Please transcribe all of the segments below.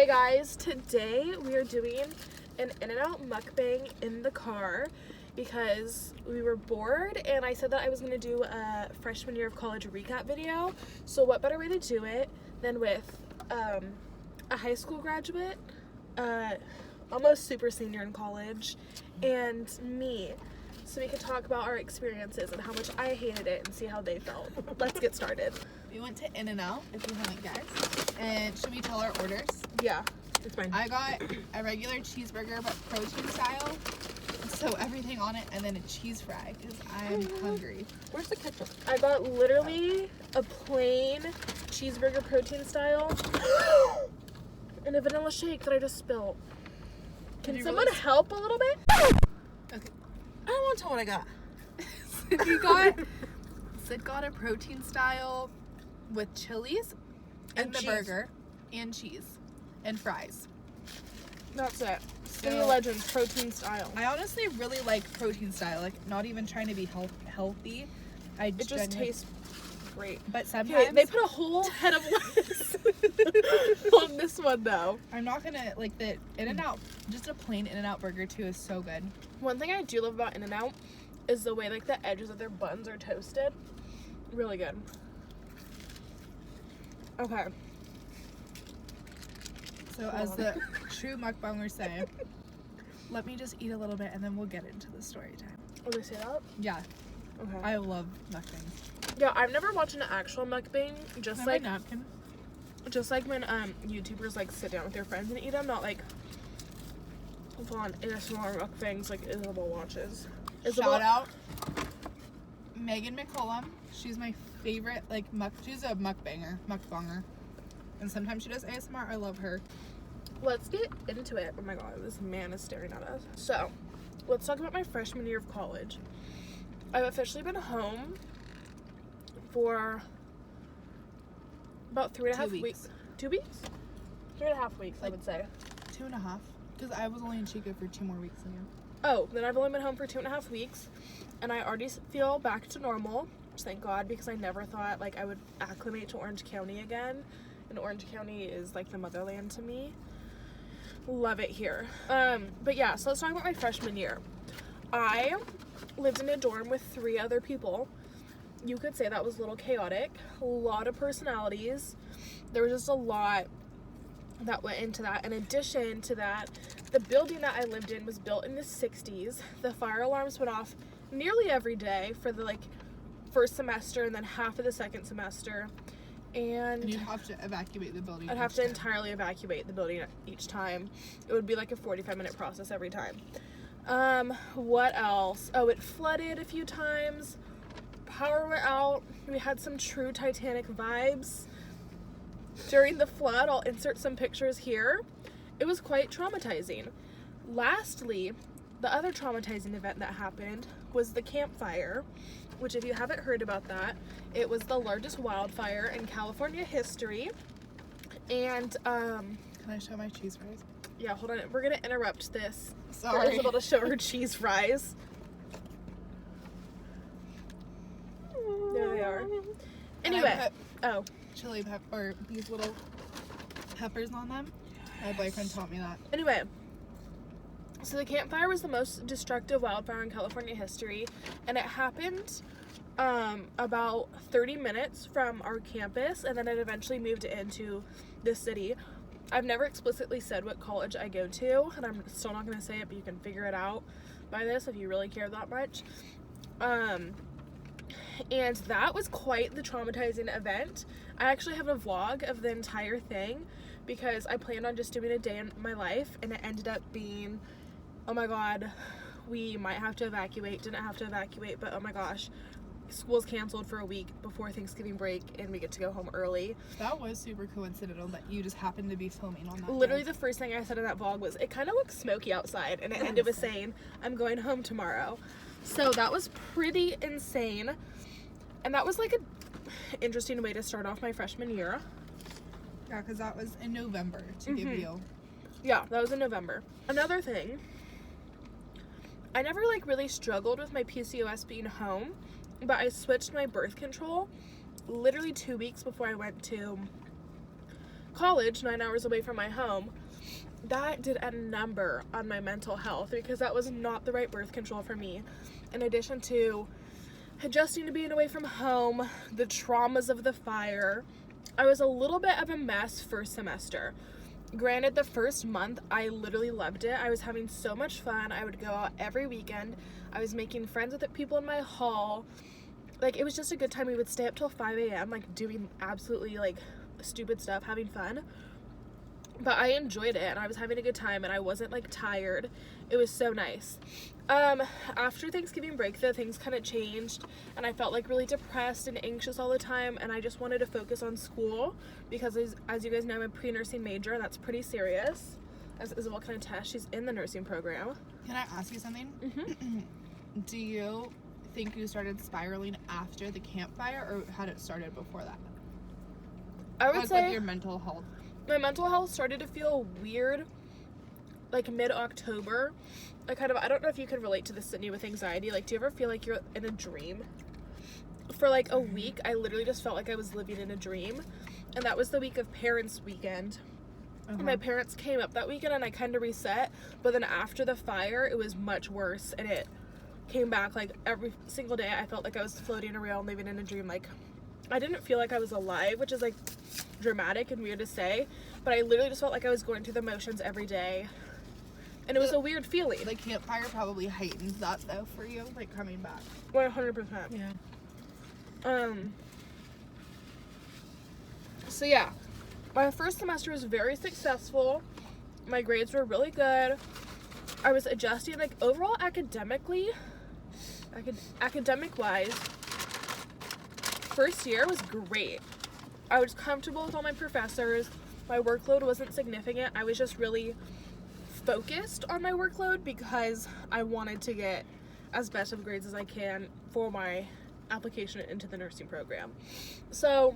Hey guys, today we are doing an In-N-Out mukbang in the car because we were bored and I said that I was going to do a freshman year of college recap video. So what better way to do it than with a high school graduate, almost super senior in college, and me. So we could talk about our experiences and how much I hated it and see how they felt. Let's get started. We went to In-N-Out, if you haven't guessed. And should we tell our orders? Yeah, it's fine. I got a regular cheeseburger, but protein style. So everything on it, and then a cheese fry, because I'm hungry. Where's the ketchup? I got literally a plain cheeseburger protein style and a vanilla shake that I just spilled. Can someone help a little bit? Okay. I don't want to tell what I got. Sid got a protein style with chilies And in the cheese. burger, and cheese, and fries. That's it. So, Skinny Legends protein style. I honestly really like protein style, like not even trying to be healthy. It just tastes great. But sometimes Okay, they put a whole head of lettuce on this one though. I'm not gonna like the In-N-Out. Just a plain In-N-Out burger too is so good. One thing I do love about In-N-Out is the way like the edges of their buns are toasted. Really good. Okay. So as the true mukbangers say, let me just eat a little bit and then we'll get into the story time. Oh, they say that? Yeah, Okay. I love mukbangs. Yeah, I've never watched an actual mukbang. Just Can I like have a napkin? Just like when YouTubers like sit down with their friends and eat them, not like full on ASMR mukbangs like Isabel watches. Shout out Megan McCollum. She's my favorite. Like she's a mukbanger. And sometimes she does ASMR. I love her. Let's get into it. Oh my god, this man is staring at us. So, let's talk about my freshman year of college. I've officially been home for about 3.5 weeks. 2 weeks? 3.5 weeks, I would say. 2.5. Because I was only in Chico for 2 more weeks than you. Oh, then I've only been home for 2.5 weeks, and I already feel back to normal. Thank God, because I never thought like I would acclimate to Orange County again. And Orange County is like the motherland to me. Love it here. But yeah, so let's talk about my freshman year. I lived in a dorm with 3 other people. You could say that was a little chaotic. A lot of personalities. There was just a lot that went into that. In addition to that, the building that I lived in was built in the 60s. The fire alarms went off nearly every day for the like first semester and then half of the second semester. And you'd have to evacuate the building. I'd have to entirely evacuate the building each time. It would be like a 45-minute process every time. What else? Oh, it flooded a few times. Power went out. We had some true Titanic vibes during the flood. I'll insert some pictures here. It was quite traumatizing. Lastly, the other traumatizing event that happened was the campfire, which if you haven't heard about that, it was the largest wildfire in California history. And Can I show my cheese fries? yeah, hold on, we're gonna interrupt this. Sorry. Isabel to show her cheese fries. There they are. Anyway, oh, chili pepper, these little peppers on them. My boyfriend taught me that. anyway. So the campfire was the most destructive wildfire in California history, and it happened about 30 minutes from our campus, and then it eventually moved into the city. I've never explicitly said what college I go to, and I'm still not going to say it, but you can figure it out by this if you really care that much. And that was quite the traumatizing event. I actually have a vlog of the entire thing because I planned on just doing a day in my life, and it ended up being, oh my god, we might have to evacuate, didn't have to evacuate, but oh my gosh, school's canceled for a week before Thanksgiving break and we get to go home early. That was super coincidental that you just happened to be filming on that Literally day. the first thing I said in that vlog was, it kind of looks smoky outside, and it ended with saying, I'm going home tomorrow. So that was pretty insane, and that was like a interesting way to start off my freshman year. Yeah, because that was in November to give you. Yeah, that was in November. Another thing, I never like really struggled with my PCOS being home, but I switched my birth control literally 2 weeks before I went to college 9 hours away from my home, that did a number on my mental health because that was not the right birth control for me. In addition to adjusting to being away from home, the traumas of the fire, I was a little bit of a mess first semester. Granted, the first month, I literally loved it. I was having so much fun. I would go out every weekend. I was making friends with the people in my hall. Like, it was just a good time. We would stay up till 5 a.m., like, doing absolutely, like, stupid stuff, having fun. But I enjoyed it, and I was having a good time, and I wasn't, like, tired. It was so nice. After Thanksgiving break, though, things kind of changed, and I felt, like, really depressed and anxious all the time, and I just wanted to focus on school, because as you guys know, I'm a pre-nursing major, and that's pretty serious. As Isabel can attest, she's in the nursing program. Can I ask you something? Mm-hmm. Do you think you started spiraling after the campfire, or had it started before that? I would Like, say with your mental health. my mental health started to feel weird, like, mid-October. I don't know if you can relate to this, Sydney, with anxiety. Like, do you ever feel like you're in a dream? For, like, a week, I literally just felt like I was living in a dream. And that was the week of Parents' Weekend. Uh-huh. My parents came up that weekend, and I kind of reset. But then after the fire, it was much worse. And it came back, like, every single day. I felt like I was floating around, living in a dream. Like, I didn't feel like I was alive, which is, like, dramatic and weird to say. But I literally just felt like I was going through the motions every day. And it was a weird feeling. The campfire probably heightens that, though, for you, like, coming back. 100%. Yeah. So yeah, my first semester was very successful. My grades were really good. I was adjusting, like, overall academic-wise, first year was great. I was comfortable with all my professors. My workload wasn't significant. I was just really focused on my workload because I wanted to get as best of grades as I can for my application into the nursing program. So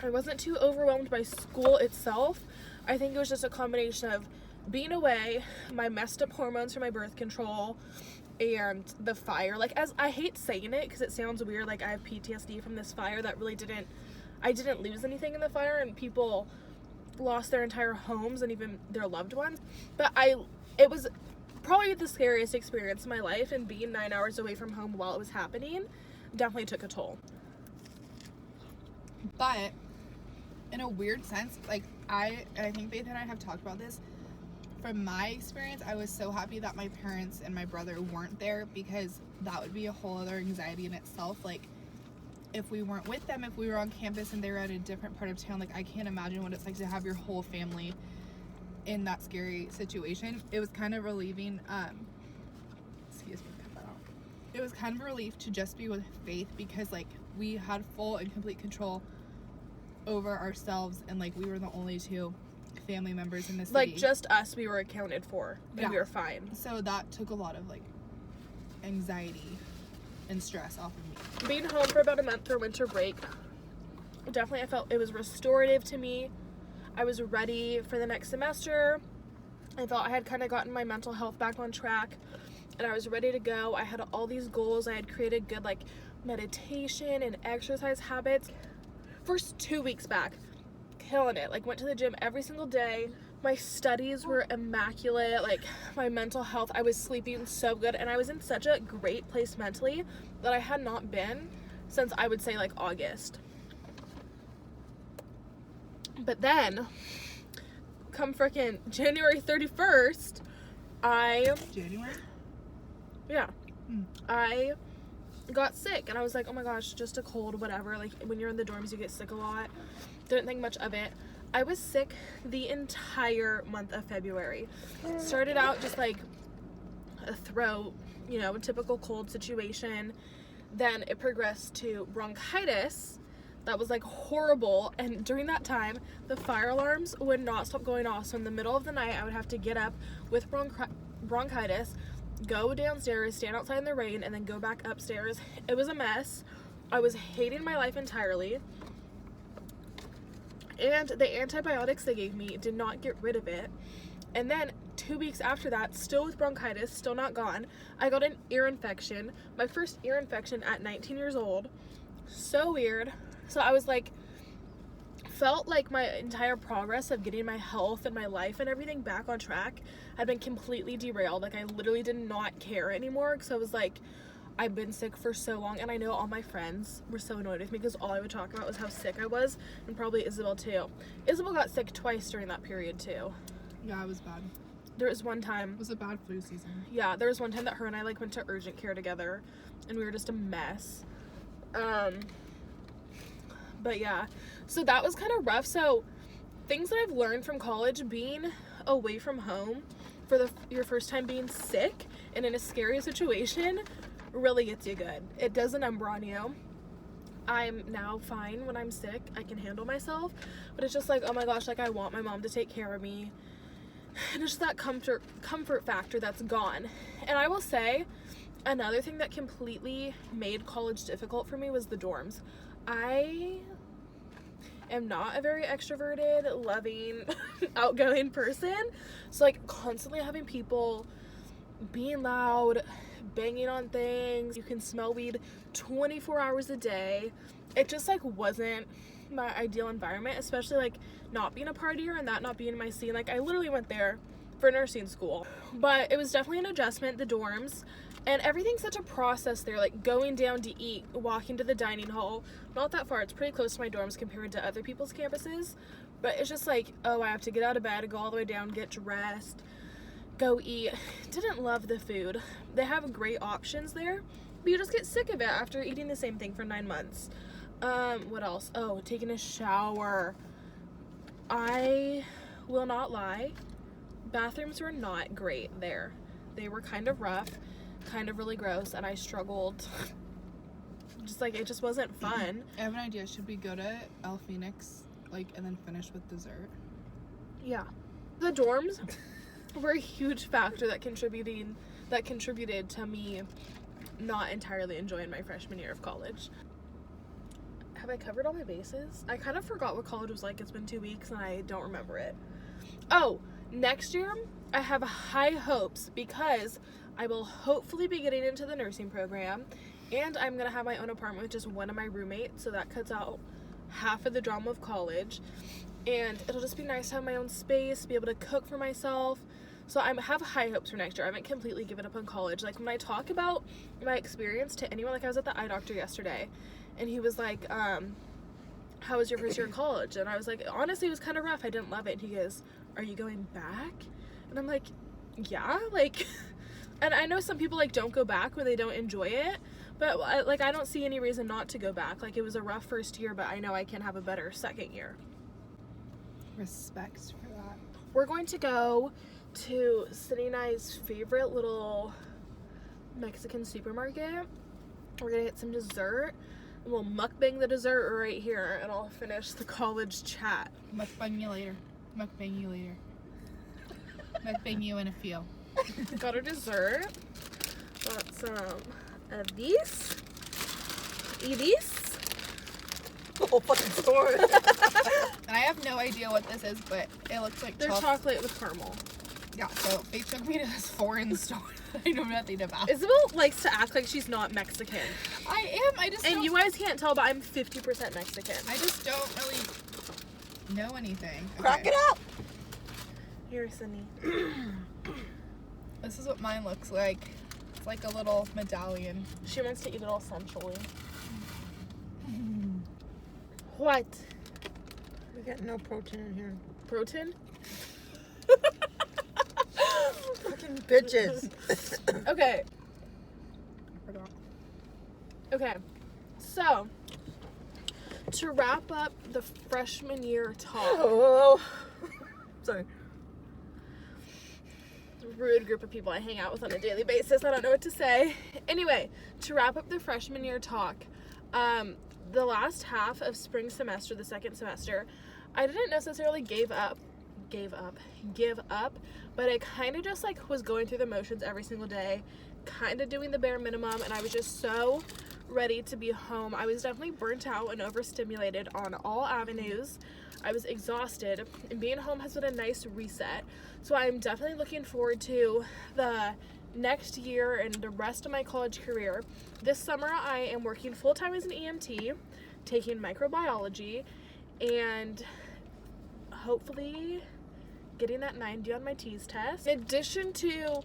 I wasn't too overwhelmed by school itself. I think it was just a combination of being away, my messed up hormones for my birth control, and the fire. Like, as I hate saying it because it sounds weird, like I have PTSD from this fire that really I didn't lose anything in the fire, and people lost their entire homes and even their loved ones. But it was probably the scariest experience in my life, and being 9 hours away from home while it was happening definitely took a toll. But in a weird sense, like, I think Faith and I have talked about this. From my experience, I was so happy that my parents and my brother weren't there, because that would be a whole other anxiety in itself. Like, if we weren't with them, if we were on campus and they were at a different part of town, like, I can't imagine what it's like to have your whole family in that scary situation. It was kind of relieving. Excuse me, cut that out. It was kind of a relief to just be with Faith, because, like, we had full and complete control over ourselves, and, like, we were the only two family members in the city. Like, just us, we were accounted for, and Yeah. we were fine. So that took a lot of, like, anxiety and stress off of me. Being home for about a month for winter break, definitely I felt it was restorative to me. I was ready for the next semester. I felt I had kind of gotten my mental health back on track, and I was ready to go. I had all these goals. I had created good, like, meditation and exercise habits. First 2 weeks back, killing it. Like, went to the gym every single day. My studies were immaculate. Like, my mental health, I was sleeping so good, and I was in such a great place mentally that I had not been since, I would say, like, August. But then, come frickin' January 31st, January? Yeah. I got sick, and I was like, oh my gosh, just a cold, whatever. Like, when you're in the dorms, you get sick a lot. Didn't think much of it. I was sick the entire month of February. Started out just like a throat, you know, a typical cold situation. Then it progressed to bronchitis. That was, like, horrible. And during that time, the fire alarms would not stop going off. So in the middle of the night, I would have to get up with bronchitis, go downstairs, stand outside in the rain, and then go back upstairs. It was a mess. I was hating my life entirely. And the antibiotics they gave me did not get rid of it. And then 2 weeks after that, still with bronchitis, still not gone, I got an ear infection. My first ear infection at 19 years old. So weird. So I was, like, felt like my entire progress of getting my health and my life and everything back on track had been completely derailed. Like, I literally did not care anymore, because I was like, I've been sick for so long, and I know all my friends were so annoyed with me because all I would talk about was how sick I was, and probably Isabel too. Isabel got sick twice during that period too. Yeah, it was bad. There was one time. It was a bad flu season. Yeah, there was one time that her and I like went to urgent care together, and we were just a mess. But yeah, so that was kind of rough. So things that I've learned from college, being away from home for your first time being sick and in a scary situation, really gets you good. It does a number on you. I'm now fine when I'm sick. I can handle myself, but it's just like, oh my gosh, like I want my mom to take care of me. And it's just that comfort factor that's gone. And I will say, another thing that completely made college difficult for me was the dorms. I am not a very extroverted, loving, outgoing person. So like constantly having people being loud, banging on things, you can smell weed 24 hours a day. It just like wasn't my ideal environment, especially like not being a partier and that not being my scene. Like I literally went there for nursing school, but it was definitely an adjustment, the dorms, and everything's such a process there, like going down to eat, walking to the dining hall, not that far, it's pretty close to my dorms compared to other people's campuses, but it's just like, oh, I have to get out of bed, go all the way down, get dressed, go eat. Didn't love the food. They have great options there, but you just get sick of it after eating the same thing for 9 months. What else? Oh, taking a shower. I will not lie, bathrooms were not great there. They were kind of rough, kind of really gross, and I struggled. Just like, it just wasn't fun. I have an idea. Should we go to El Phoenix, like, and then finish with dessert? Yeah. The dorms were a huge factor that contributed to me not entirely enjoying my freshman year of college. Have I covered all my bases? I kind of forgot what college was like. It's been 2 weeks and I don't remember it. Oh, next year I have high hopes because I will hopefully be getting into the nursing program, and I'm gonna have my own apartment with just one of my roommates, so that cuts out half of the drama of college, and it'll just be nice to have my own space, be able to cook for myself. So I have high hopes for next year. I haven't completely given up on college. Like when I talk about my experience to anyone, like I was at the eye doctor yesterday, and he was like, how was your first year of college? And I was like, honestly, it was kind of rough. I didn't love it. And he goes, are you going back? And I'm like, yeah, like, and I know some people like don't go back when they don't enjoy it, but like I don't see any reason not to go back. Like it was a rough first year, but I know I can have a better second year. Respect for that. We're going to go to Cindy and I's favorite little Mexican supermarket. We're gonna get some dessert, and we'll mukbang the dessert right here, and I'll finish the college chat. Mukbang you later. Mukbang you later. Mukbang you in a few. Got our dessert. Got some of these. Eat these. Oh, fucking store. And I have no idea what this is, but it looks like They're chocolate with caramel. Yeah, so they took me to this foreign store that I know nothing about. Isabel likes to act like she's not Mexican. I am, I just And don't, you guys can't tell, but I'm 50% Mexican. I just don't really know anything. Crack Okay. it up. Here, Cindy. This is what mine looks like. It's like a little medallion. She wants to eat it all sensually. What? We got no protein in here. Protein? Fucking bitches. Okay. I forgot. Okay. So, to wrap up the freshman year talk. Oh. Sorry. Rude group of people I hang out with on a daily basis. I don't know what to say. Anyway, to wrap up the freshman year talk, the last half of spring semester, the second semester, I didn't necessarily give up, but I kind of just like was going through the motions every single day, kind of doing the bare minimum, and I was just so ready to be home. I was definitely burnt out and overstimulated on all avenues. I was exhausted, and being home has been a nice reset. So I'm definitely looking forward to the next year and the rest of my college career. This summer I am working full-time as an EMT, taking microbiology, and hopefully getting that 90 on my T's test. In addition to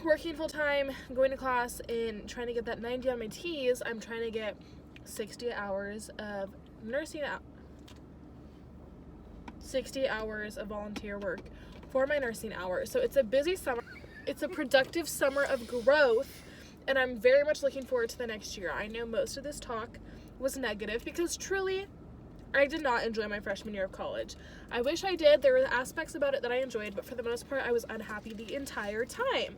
working full-time, going to class, and trying to get that 90 on my T's, I'm trying to get 60 hours of nursing 60 hours of volunteer work for my nursing hours. So it's a busy summer. It's a productive summer of growth, and I'm very much looking forward to the next year. I know most of this talk was negative because truly I did not enjoy my freshman year of college. I wish I did. There were aspects about it that I enjoyed, but for the most part I was unhappy the entire time.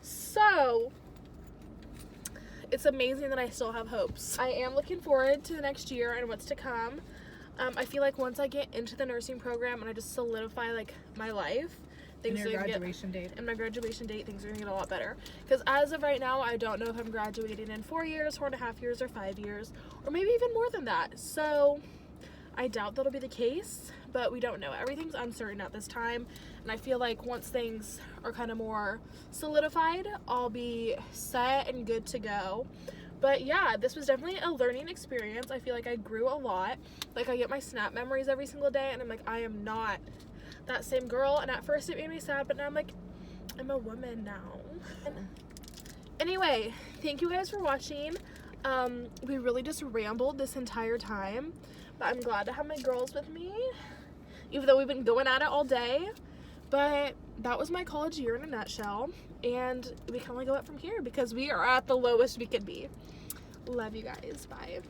So it's amazing that I still have hopes. I am looking forward to the next year and what's to come. I feel like once I get into the nursing program and I just solidify like my life, And your graduation date. And my graduation date, things are gonna get a lot better. Because as of right now, I don't know if I'm graduating in 4 years, 4.5 years, or 5 years, or maybe even more than that. So I doubt that'll be the case, but we don't know. Everything's uncertain at this time, and I feel like once things are kind of more solidified, I'll be set and good to go. But yeah, this was definitely a learning experience. I feel like I grew a lot. Like, I get my Snap memories every single day, and I'm like, I am not that same girl. And at first it made me sad, but now I'm like, I'm a woman now. Anyway, thank you guys for watching. We really just rambled this entire time, but I'm glad to have my girls with me, even though we've been going at it all day. But that was my college year in a nutshell, and we can only go up from here because we are at the lowest we could be. Love you guys. Bye.